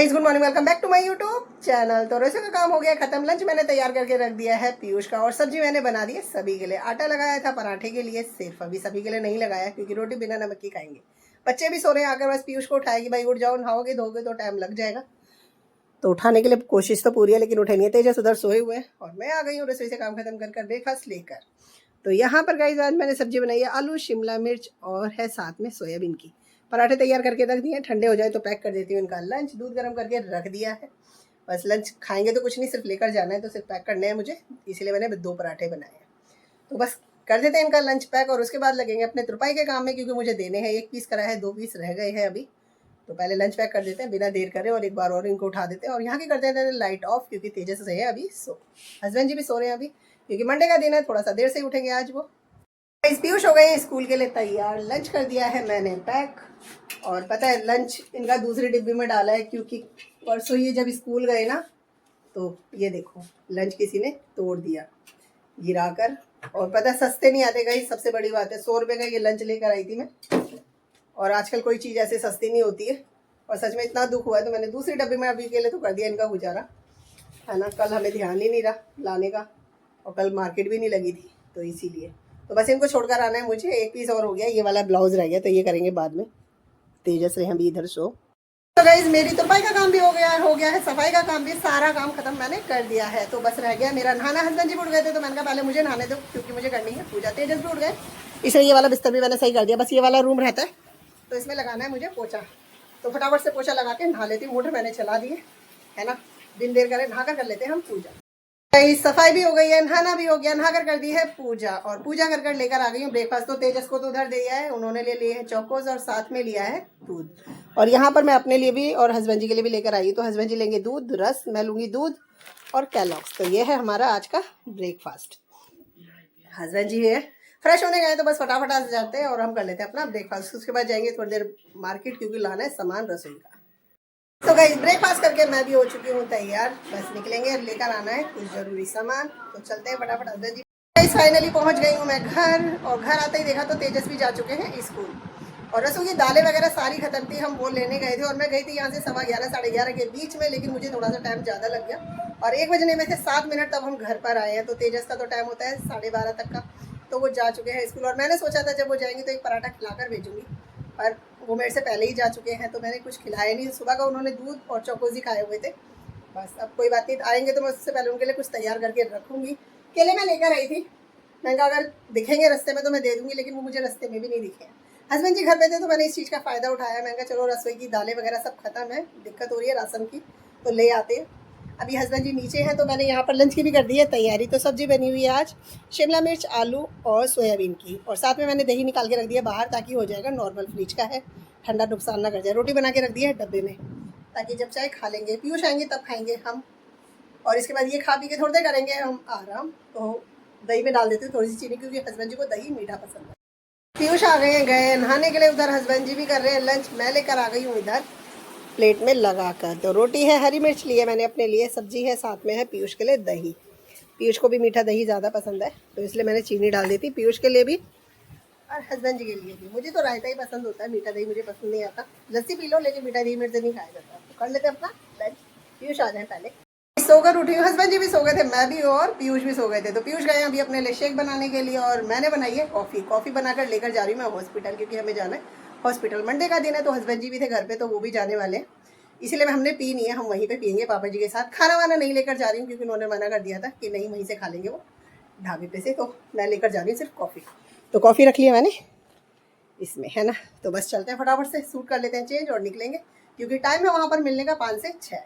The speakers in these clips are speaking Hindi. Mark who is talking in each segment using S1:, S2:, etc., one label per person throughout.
S1: Good morning, welcome back to my YouTube channel. तो रसोई का काम हो गया खत्म। लंच मैंने तैयार करके रख दिया है पीयूष का, और सब्जी मैंने बना दी है सभी के लिए। आटा लगाया था पराठे के लिए, सिर्फ अभी सभी के लिए नहीं लगाया क्योंकि रोटी बिना नमक की खाएंगे। बच्चे भी सो रहे हैं, आकर बस पीयूष को उठाएगी, भाई उठ जाओ, नहाओगे धोगे तो टाइम लग जाएगा। तो उठाने के लिए कोशिश तो पूरी है, लेकिन उठे नहीं है। तेजस उधर सोए हुए हैं और मैं आ गई हूँ रसोई से काम खत्म कर ब्रेकफास्ट लेकर। तो यहाँ पर गाइस आज मैंने सब्जी बनाई है आलू शिमला मिर्च और है साथ में सोयाबीन की। पराठे तैयार करके रख दिए, ठंडे हो जाए तो पैक कर देती हूँ इनका लंच। दूध गर्म करके रख दिया है, बस लंच खाएंगे तो कुछ नहीं, सिर्फ लेकर जाना है, तो सिर्फ पैक करने हैं मुझे, इसीलिए मैंने 2 पराठे बनाए हैं। तो बस कर देते हैं इनका लंच पैक, और उसके बाद लगेंगे अपने तुरपाई के काम में, क्योंकि मुझे देने हैं। 1 पीस करा है, 2 पीस रह गए हैं अभी। तो पहले लंच पैक कर देते हैं बिना देर करे, और एक बार और इनको उठा देते हैं। और यहाँ की कर देते हैं लाइट ऑफ, क्योंकि तेजस से है अभी सो। हस्बैंड जी भी सो रहे हैं अभी, क्योंकि मंडे का दिन है, थोड़ा सा देर से उठेंगे आज वो। पीयूष हो गए स्कूल के लिए तैयार। लंच कर दिया है मैंने पैक, और पता है लंच इनका दूसरी डिब्बी में डाला है, क्योंकि परसों ये जब स्कूल गए ना, तो ये देखो लंच किसी ने तोड़ दिया गिराकर। और पता है सस्ते नहीं आते गई, सबसे बड़ी बात है। 100 रुपये का ये लंच लेकर आई थी मैं, और आजकल कोई चीज़ ऐसे सस्ती नहीं होती है। और सच में इतना दुख हुआ है, तो मैंने दूसरी डब्बी में अभी के लिए तो कर दिया इनका गुजारा, है ना। कल हमें ध्यान ही नहीं रहा लाने का, और कल मार्केट भी नहीं लगी थी, तो इसीलिए तो बस इनको छोड़कर आना है मुझे। 1 पीस और हो गया, ये वाला ब्लाउज रह गया, तो ये करेंगे बाद में। तेजस रहे हम भी इधर सो। तो गाइज मेरी तुरपाई का काम भी हो गया है, सफाई का काम भी, सारा काम खत्म मैंने कर दिया है। तो बस रह गया मेरा नहाना। हस्बैंड जी उठ गए थे, तो मैंने कहा पहले मुझे नहाने दो, क्योंकि मुझे करनी है पूजा। तेजस भी उठ गए, इसलिए ये वाला बिस्तर भी मैंने सही कर दिया। बस ये वाला रूम रहता है, तो इसमें लगाना है मुझे पोछा। तो फटाफट से पोछा लगा के नहा लेती हूँ। मोटर मैंने चला दी है ना, दिन देर करें, नहा कर लेते हैं हम पूजा। सफाई भी हो गई है, नहाना भी हो गया, नहाकर कर दी है पूजा, और पूजा कर लेकर आ गई हूँ ब्रेकफास्ट। तो तेजस को तो उधर दिया है, उन्होंने ले लिए हैं चौकोस, और साथ में लिया है दूध। और यहाँ पर मैं अपने लिए भी और हस्बैंड जी के लिए भी लेकर आई। तो हस्बैंड जी लेंगे दूध रस, मैं लूँगी दूध और कैलॉग्स। तो ये है हमारा आज का ब्रेकफास्ट। हस्बैंड जी है फ्रेश होने गए, तो बस फटाफट आ जाते हैं और हम कर लेते हैं अपना ब्रेकफास्ट। उसके बाद जाएंगे थोड़ी देर मार्केट, क्योंकि लाना है सामान रसोई का। तो गाइस ब्रेकफास्ट करके मैं भी हो चुकी हूँ तैयार, बस निकलेंगे, लेकर आना है कुछ जरूरी सामान। तो चलते हैं फटाफट। हस्बैंड जी गाइस फाइनली पहुँच गई हूँ मैं घर, और घर आते ही देखा तो तेजस भी जा चुके हैं स्कूल। और रसोई की दालें वगैरह सारी खत्म थी, हम वो लेने गए थे। और मैं गई थी यहाँ से 11:15 साढ़े 11 के बीच में, लेकिन मुझे थोड़ा सा टाइम ज़्यादा लग गया, और 1 बजने में से 7 मिनट तब हम घर पर आए हैं। तो तेजस का तो टाइम होता है 12:30 तक का, तो वो जा चुके हैं स्कूल। और मैंने सोचा था जब वो जाएंगे तो एक पराठा खिलाकर भेजूंगी, पर वो मेरे से पहले ही जा चुके हैं, तो मैंने कुछ खिलाया नहीं। सुबह का उन्होंने दूध और चौकोज़ी खाए हुए थे। बस अब कोई बात नहीं, आएंगे तो मैं उससे पहले उनके लिए कुछ तैयार करके रखूँगी। केले मैं लेकर आई थी, मैंने कहा अगर दिखेंगे रास्ते में तो मैं दे दूँगी, लेकिन वो मुझे रास्ते में भी नहीं दिखे। हस्बैंड जी घर पे थे, तो मैंने इस चीज़ का फ़ायदा उठाया। मैंने कहा चलो रसोई की दालें वगैरह सब खत्म है, दिक्कत हो रही है राशन की, तो ले आते हैं। अभी हस्बैंड जी नीचे हैं, तो मैंने यहाँ पर लंच की भी कर दी है तैयारी। तो सब्जी बनी हुई है आज शिमला मिर्च आलू और सोयाबीन की, और साथ में मैंने दही निकाल के रख दिया बाहर, ताकि हो जाएगा नॉर्मल, फ्रिज का है, ठंडा नुकसान ना कर जाए। रोटी बना के रख दी है डब्बे में, ताकि जब चाहे खा लेंगे। पीयूष आएंगे तब खाएंगे हम, और इसके बाद ये खा पी के थोड़ी देर करेंगे हम आराम। तो दही में डाल देते हैं थोड़ी सी चीनी, क्योंकि हस्बैंड जी को दही मीठा पसंद है। पीयूष आ गए हैं, गए नहाने के लिए उधर, हस्बैंड जी भी कर रहे हैं लंच। मैं लेकर आ गई हूँ इधर प्लेट में लगा कर। तो रोटी है, हरी मिर्च ली है मैंने अपने लिए, सब्जी है, साथ में है पीयूष के लिए दही। पीयूष को भी मीठा दही ज़्यादा पसंद है, तो इसलिए मैंने चीनी डाल दी थी पीयूष के लिए भी और हस्बैंड जी के लिए भी। मुझे तो रायता ही पसंद होता है, मीठा दही मुझे पसंद नहीं आता। लस्सी पी लो, लेकिन मीठा दही मेरे से नहीं खाया जाता। तो कर लेते हैं अपना लंच। पीयूष आ जाए पहले। सोकर उठी हूँ, हस्बैंड जी भी सो गए थे, मैं भी और पीयूष भी सो गए थे। तो पीयूष गए अभी अपने लिए शेक बनाने के लिए, और मैंने बनाई है कॉफ़ी बनाकर लेकर जा रही हूँ मैं हॉस्पिटल, क्योंकि हमें जाना है हॉस्पिटल। मंडे का दिन है, तो हस्बैंड जी भी थे घर पे, तो वो भी जाने वाले हैं, इसीलिए हमने पी नहीं है, हम वहीं पे पियेंगे पापा जी के साथ। खाना वाना नहीं लेकर जा रही हूँ, क्योंकि उन्होंने मना कर दिया था कि नहीं वहीं से खा लेंगे वो ढाबे पे से। तो मैं लेकर जा रही हूँ सिर्फ कॉफ़ी। तो कॉफ़ी रख लिया मैंने इसमें, है ना। तो बस चलते हैं फटाफट से, सूट कर लेते हैं चेंज और निकलेंगे, क्योंकि टाइम है वहाँ पर मिलने का 5 से 6।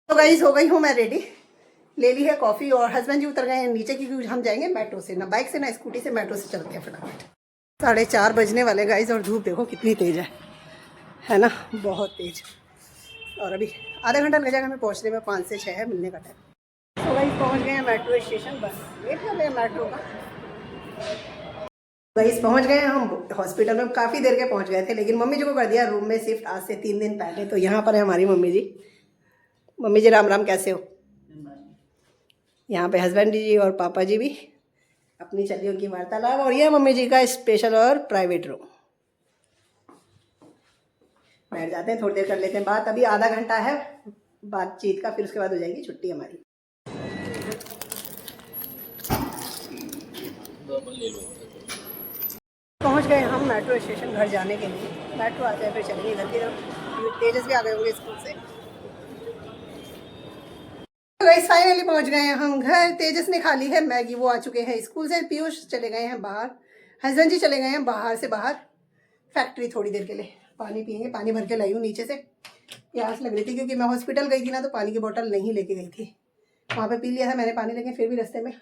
S1: तो गाइस हो गई हूँ मैं रेडी, ले ली है कॉफ़ी, और हस्बैंड जी उतर गए हैं नीचे, क्योंकि हम जाएंगे मेट्रो से, ना बाइक से ना स्कूटी से, मेट्रो से चलते हैं फटाफट। 4:30 बजने वाले गाइस, और धूप देखो कितनी तेज़ है ना, बहुत तेज़। और अभी आधा घंटा लग जाएगा हमें पहुँचने में, 5 से 6 है मिलने का टाइम। तो गाइस पहुँच गए हैं मेट्रो स्टेशन, बस वेट कर रहे हैं मेट्रो का। गाइस पहुँच गए हैं हम हॉस्पिटल में, काफ़ी देर के पहुँच गए थे, लेकिन मम्मी जी को कर दिया रूम में शिफ्ट आज से 3 दिन पहले। तो यहाँ पर है हमारी मम्मी जी। मम्मी जी राम राम, कैसे हो? यहाँ पे हस्बैंड जी और पापा जी भी अपनी चलियों की वार्तालाप, और यह मम्मी जी का स्पेशल और प्राइवेट रूम। बैठ जाते हैं, थोड़ी देर कर लेते हैं बात। अभी आधा घंटा है बातचीत का, फिर उसके बाद हो जाएगी छुट्टी हमारी। पहुंच गए हम मेट्रो स्टेशन घर जाने के लिए। मेट्रो आते हैं फिर चलेंगे इधर की तरफ। तेजस भी आ गए होंगे स्कूल से। गाइस फाइनली पहुंच गए हैं हम घर। तेजस ने खा ली है मैगी, वो आ चुके हैं स्कूल से। पीयूष चले गए हैं बाहर, हस्बैंड जी चले गए हैं बाहर से बाहर फैक्ट्री थोड़ी देर के लिए। पानी पियेंगे, पानी भर के लाई हूँ नीचे से, प्यास लग रही थी क्योंकि मैं हॉस्पिटल गई थी ना, तो पानी की बोतल नहीं लेके गई थी। वहाँ पे पी लिया था मैंने पानी, लेकिन फिर भी रास्ते में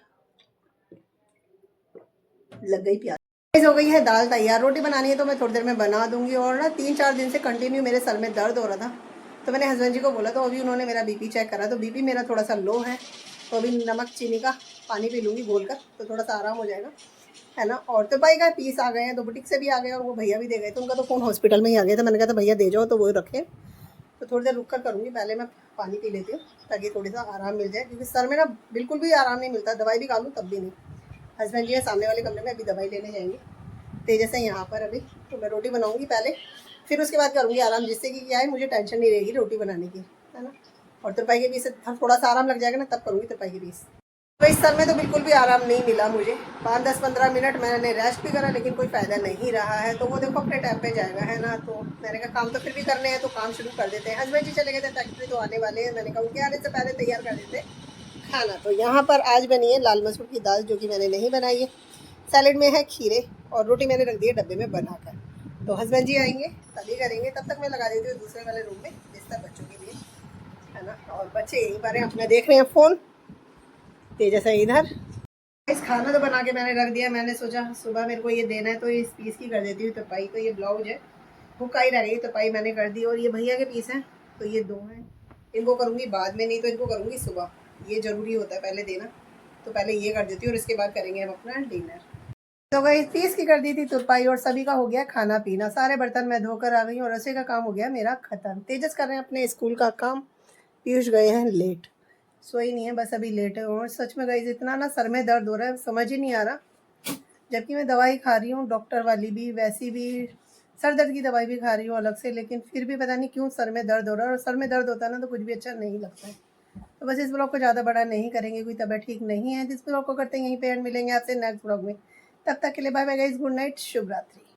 S1: लग गई प्यास। हो गई है दाल तैयार। रोटी बनानी है तो मैं थोड़ी देर में बना दूंगी। और ना 3-4 दिन से कंटिन्यू मेरे सर में दर्द हो रहा था, तो मैंने हस्बैंड जी को बोला, तो अभी उन्होंने मेरा बीपी चेक करा, तो बीपी मेरा थोड़ा सा लो है। तो अभी नमक चीनी का पानी पी लूँगी घोल कर, तो थोड़ा सा आराम हो जाएगा, है ना। और तो भाई का पीस आ गए हैं, तो बुटीक से भी आ गए और वो भैया भी दे गए, तो उनका तो फ़ोन हॉस्पिटल में ही आ गया था। मैंने कहा था भैया दे जाओ, तो वो रखे। तो थोड़ी देर रुक कर करूँगी, पहले मैं पानी पी लेती हूँ ताकि थोड़ी सा आराम मिल जाए, क्योंकि सर में ना बिल्कुल भी आराम नहीं मिलता। दवाई भी खा लूँ तब भी नहीं। हस्बैंड जी है सामने वाले कमरे में, अभी दवाई लेने जाएंगे। तेजस है यहाँ पर अभी, तो मैं रोटी बनाऊंगी पहले, फिर उसके बाद करूँगी आराम, जिससे कि क्या है मुझे टेंशन नहीं रहेगी रोटी बनाने की, है ना। और तिरपाई के पीस से थोड़ा सा आराम लग जाएगा ना, तब करूँगी तिरपाई के पीस। तो इस सर में तो बिल्कुल भी आराम नहीं मिला मुझे। 5-10-15 मिनट मैंने रेस्ट भी करा, लेकिन कोई फ़ायदा नहीं रहा है। तो वो देखो अपने टाइम पे जाएगा, है ना। तो मैंने कहा काम तो फिर भी करने हैं, तो काम शुरू कर देते हैं। हस्बैंड जी चले गए थे फैक्ट्री, तो आने वाले हैं। मैंने कहा उनके आने से पहले तैयार कर देते खाना। तो यहाँ पर आज बनी है लाल मसूर की दाल, जो कि मैंने नहीं बनाई है। सैलेड में है खीरे, और रोटी मैंने रख दी है डब्बे में बनाकर। तो हस्बैंड जी आएंगे तभी करेंगे, तब तक मैं लगा देती हूँ दूसरे वाले रूम में बिस्तर बच्चों के लिए, है ना। और बच्चे यहीं पर हैं, अपना देख रहे हैं फ़ोन। तेजस है इधर। इस खाना तो बना के मैंने रख दिया। मैंने सोचा सुबह मेरे को ये देना है, तो इस पीस की कर देती हूँ तुरपाई। तो ये ब्लाउज है, हुक आई रह गई, तुरपाई मैंने कर दी। और ये भैया के पीस हैं, तो ये 2 हैं। इनको करूँगी बाद में, नहीं तो इनको करूँगी सुबह। ये ज़रूरी होता है पहले देना, तो पहले ये कर देती हूँ और इसके बाद करेंगे हम अपना डिनर। तो गई 30 की कर दी थी तुरपाई, और सभी का हो गया खाना पीना। सारे बर्तन मैं धोकर आ गई और रसोई का काम हो गया मेरा ख़त्म। तेजस कर रहे हैं अपने स्कूल का काम। पीयूष गए हैं लेट, सोई नहीं है, बस अभी लेट है। और सच में गई इतना ना सर में दर्द हो रहा है, समझ ही नहीं आ रहा। जबकि मैं दवाई खा रही हूँ, डॉक्टर वाली भी, वैसी भी सर दर्द की दवाई भी खा रही हूँ अलग से, लेकिन फिर भी पता नहीं क्यों सर में दर्द हो रहा है। और सर में दर्द होता है ना, तो कुछ भी अच्छा नहीं लगता है। तो बस इस ब्लॉग को ज़्यादा बड़ा नहीं करेंगे, कोई तबीयत ठीक नहीं है। इस ब्लॉग को करते हैं यहीं पे एंड। मिलेंगे आपसे नेक्स्ट ब्लॉग में, तब तक के लिए bye bye guys, good night, शुभ रात्रि।